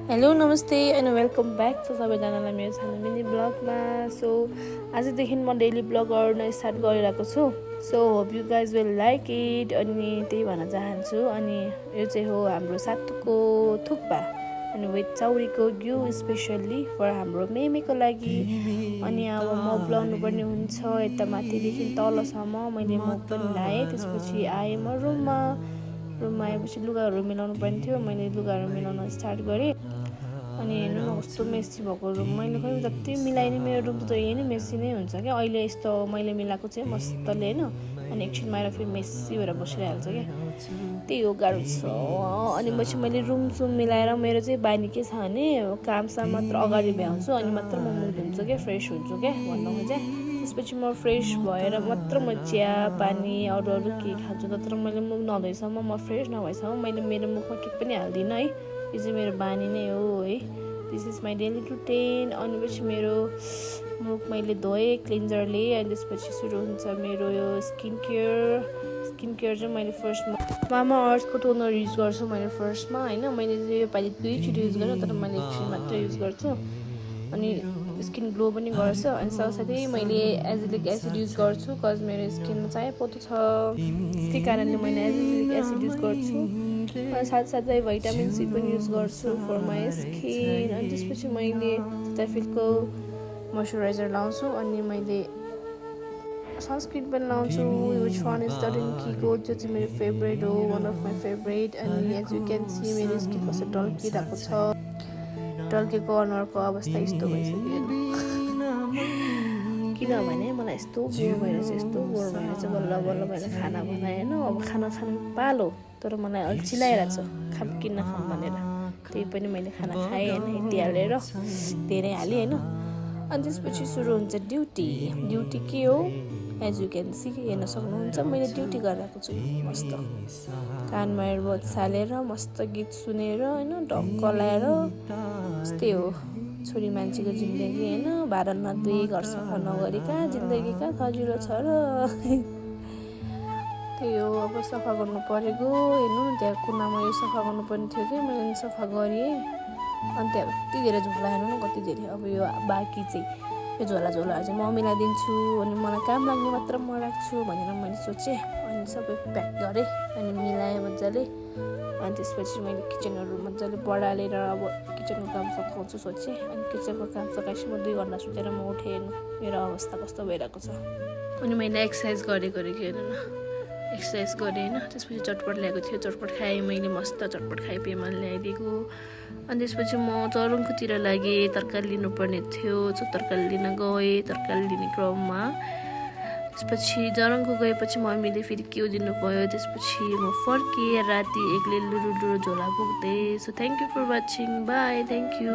Hello नमस्ते and welcome back छ सबैजनालाई मेरो च्यानल मिनी ब्लगमा। सो आजदेखि म डेली ब्लग गर्न स्टार्ट गरिरहेको छु। So hope you guys will like it. अनि त्यही भन्न चाहन्छु। अनि यो चाहिँ हो हाम्रो सातुको थुक्पा अनि विथ चौरीको घिउ स्पेसल्ली फर हाम्रो मेमेको लागि। अनि अब म बनाउनु पर्ने हुन्छ यता माथिदेखि तलसम्म मैले मग पनि लाएँ। त्यसपछि आएँ म रुममा आएपछि लुगाहरू मिलाउनु पर्ने थियो। मैले लुगाहरू मिलाउन स्टार्ट गरेँ। अनि हेर्नु न कस्तो मेसी भएको रुम। मैले खै जति मिलाइ नै मेरो रुम त यही नै मेसी नै हुन्छ क्या। अहिले यस्तो मैले मिलाएको चाहिँ मस्तले होइन। अनि एकछिनमा आएर फेरि मेसी भएर बसिरहेको क्या। त्यही हो गाह्रो छ। अनि पछि मैले रुम मिलाएर मेरो चाहिँ बानी के छ भने कामसाम मात्र अगाडि भ्याउँछु अनि मात्र म मुख धुन्छु क्या, फ्रेस हुन्छु क्या भन्नुमा चाहिँ। त्यसपछि म फ्रेस भएर मात्र म चिया पानी अरू के खान्छु। तर मैले मुख नधोइसम्म म फ्रेस नभएसम्म मैले मेरो मुखमा के पनि हाल्दिनँ है। यो चाहिँ मेरो बानी नै हो है। This is my daily routine. अनि पछि मेरो मुख मैले धोएँ क्लिन्जरले। अनि त्यसपछि सुरु हुन्छ मेरो यो स्किन केयर चाहिँ मैले फर्स्टमा मामा अर्थको टोनर युज गर्छु मैले फर्स्टमा होइन। मैले चाहिँ यो पालि 2 चोटि युज गरेँ तर मैले एकछिन मात्र युज गर्छु। अनि स्किन ग्लो पनि गर्छ। अनि साथसाथै मैले एजिलिक एसिड युज गर्छु कज मेरो स्किनमा चाहिँ पोतो छ। त्यही कारणले मैले एजिलिक एसिड युज गर्छु। अनि साथसाथै भाइटामिन सी पनि युज गर्छु फर माई स्किन। अनि त्यसपछि मैले सेटाफिलको मोइस्चराइजर लाउँछु। अनि मैले सनस्क्रिन पनि लाउँछु विच वान इज डरेन्कीको, जो चाहिँ मेरो फेभरेट हो, वान अफ माई फेभरेट। अनि एज यु क्यान सी मेरो स्किन कस्तो टल्किरहेको छ। टल्केको अनुहारको अवस्था यस्तो भइसक्यो किनभने मलाई यस्तो बोर भएर चाहिँ बल्ल मैले खाना बनाएँ होइन। अब खाना खानु पालो तर मलाई अल्छिलाइरहेको छ किन्न खाऊँ भनेर। त्यही पनि मैले खाना खाएँ होइन, यति हालेर धेरै हालेँ होइन। अनि त्यसपछि सुरु हुन्छ ड्युटी के हो एज यु क्यान सी हेर्न सक्नुहुन्छ। मैले ड्युटी गरिरहेको छु मस्त कानमा एयरबड्स हालेर मस्त गीत सुनेर होइन, ढक्क लाएर। यस्तै हो छोरी मान्छेको जिन्दगी होइन। भाडा नदिई घर सफा नगरी कहाँ जिन्दगी कहाँ सजिलो छ र। त्यही हो अब सफा गर्नु परेको हेर्नु न। त्यहाँ कुनामा यो सफा गर्नुपर्ने थियो कि मैले सफा गरेँ। अनि त्यहाँ कति धेरै झोला हेर्नु न कति धेरै। अब यो बाँकी चाहिँ यो झोलाहरू चाहिँ म मिलाइदिन्छु अनि मलाई काम लाग्ने मात्र म राख्छु भनेर मैले सोचेँ। अनि सबै प्याक गरेँ अनि मिलाएँ मजाले। अनि त्यसपछि मैले किचनहरू मजाले बढालेर अब किचनको काम सघाउँछु सोचेँ। अनि किचनको काम सघाएपछि म 2 घन्टा सुतेर म उठेँ। हेर्नु मेरो अवस्था कस्तो भइरहेको छ। अनि मैले एक्सर्साइज गरेको हेर्नु न, एक्सर्साइज गरेँ होइन। त्यसपछि चटपट ल्याएको थियो, चटपट खाएँ मैले, मस्त चटपट खाएँ पेमाले ल्याइदिएको। अनि त्यसपछि म चरुङकोतिर लागेँ, तरकारी लिनुपर्ने थियो। तरकारी लिन गएँ। तरकारी लिने क्रममा त्यसपछि जरङको गएपछि मम्मीले फेरि के दिनु भयो। त्यसपछि म फर्केँ राति एक्लै लुरु झोला बोक्दै। So thank you for watching, bye, thank you.